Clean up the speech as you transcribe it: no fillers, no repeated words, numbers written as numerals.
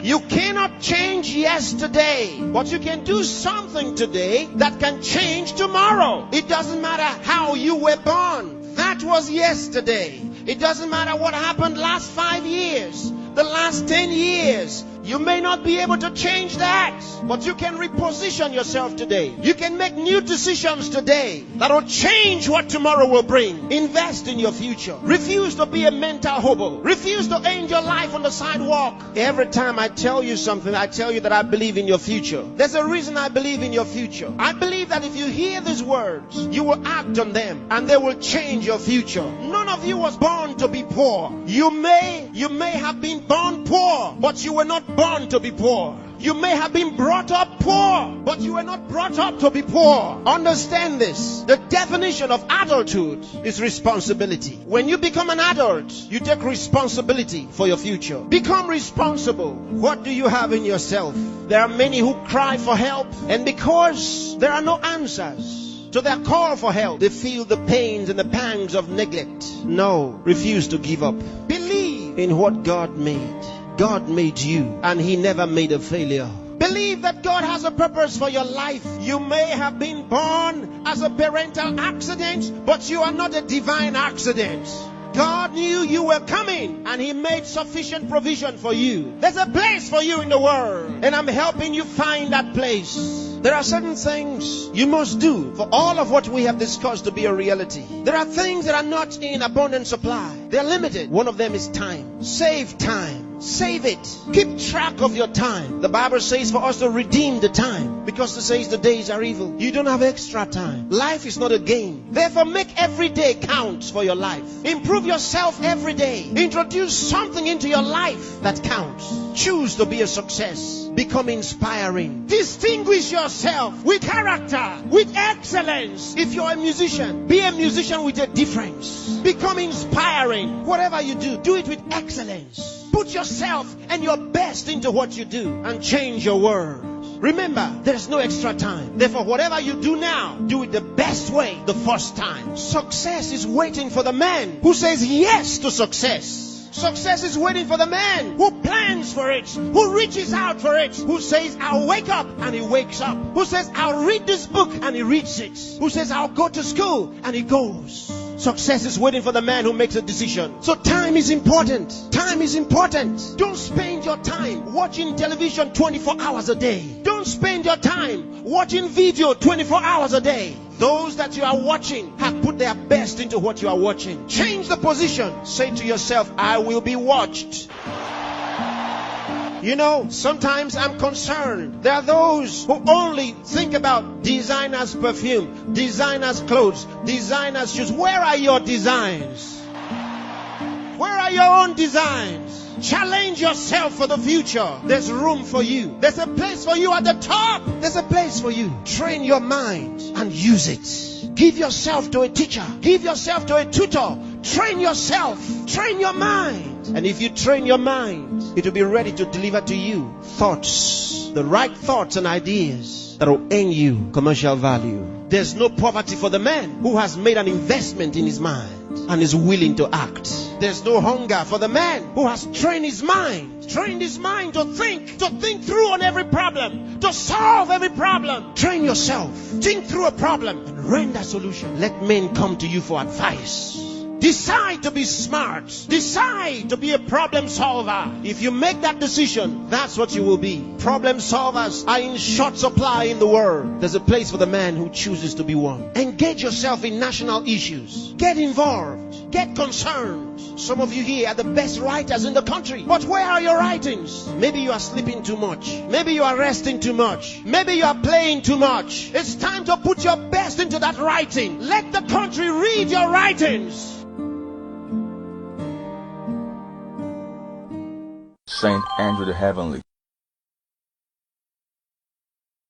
You cannot change yesterday, but you can do something today that can change tomorrow. It doesn't matter how you were born. That was yesterday. It doesn't matter what happened last 5 years, the last 10 years. You may not be able to change that, but you can reposition yourself today. You can make new decisions today that will change what tomorrow will bring. Invest in your future. Refuse to be a mental hobo. Refuse to end your life on the sidewalk. Every time I tell you something, I tell you that I believe in your future. There's a reason I believe in your future. I believe that if you hear these words, you will act on them and they will change your future. None of you was born to be poor. You may have been born poor, but you were not born to be poor. You may have been brought up poor, but you were not brought up to be poor. Understand this. The definition of adulthood is responsibility. When you become an adult, you take responsibility for your future. Become responsible. What do you have in yourself? There are many who cry for help, and because there are no answers to their call for help, they feel the pains and the pangs of neglect. No, refuse to give up. Believe in what God made. God made you, and He never made a failure. Believe that God has a purpose for your life. You may have been born as a parental accident, but you are not a divine accident. God knew you were coming, and He made sufficient provision for you. There's a place for you in the world, and I'm helping you find that place. There are certain things you must do for all of what we have discussed to be a reality. There are things that are not in abundant supply. They're limited. One of them is time. Save time. Save it. Keep track of your time. The Bible says for us to redeem the time, because it says the days are evil. You don't have extra time. Life is not a game. Therefore, make every day count for your life. Improve yourself every day. Introduce something into your life that counts. Choose to be a success. Become inspiring. Distinguish yourself with character, with excellence. If you're a musician, be a musician with a difference. Become inspiring. Whatever you do, do it with excellence. Put yourself and your best into what you do and change your world. Remember, there's no extra time. Therefore, whatever you do now, do it the best way the first time. Success is waiting for the man who says yes to success. Success is waiting for the man who plans for it, who reaches out for it, who says, I'll wake up, and he wakes up. Who says, I'll read this book, and he reads it. Who says, I'll go to school, and he goes. Success is waiting for the man who makes a decision. So time is important. Time is important. Don't spend your time watching television 24 hours a day. Don't spend your time watching video 24 hours a day. Those that you are watching have put their best into what you are watching. Change the position. Say to yourself, I will be watched. You know, sometimes I'm concerned. There are those who only think about designers' perfume, designers' clothes, designers' shoes. Where are your designs? Where are your own designs? Challenge yourself for the future. There's room for you. There's a place for you at the top. There's a place for you. Train your mind and use it. Give yourself to a teacher. Give yourself to a tutor. Train yourself. Train your mind. And if you train your mind, it will be ready to deliver to you thoughts, the right thoughts and ideas that will earn you commercial value. There's no poverty for the man who has made an investment in his mind and is willing to act. There's no hunger for the man who has trained his mind to think through on every problem, to solve every problem. Train yourself. Think through a problem and render a solution. Let men come to you for advice. Decide to be smart. Decide to be a problem solver. If you make that decision, that's what you will be. Problem solvers are in short supply in the world. There's a place for the man who chooses to be one. Engage yourself in national issues. Get involved. Get concerned. Some of you here are the best writers in the country. But where are your writings? Maybe you are sleeping too much. Maybe you are resting too much. Maybe you are playing too much. It's time to put your best into that writing. Let the country read your writings. Saint Andrew the Heavenly.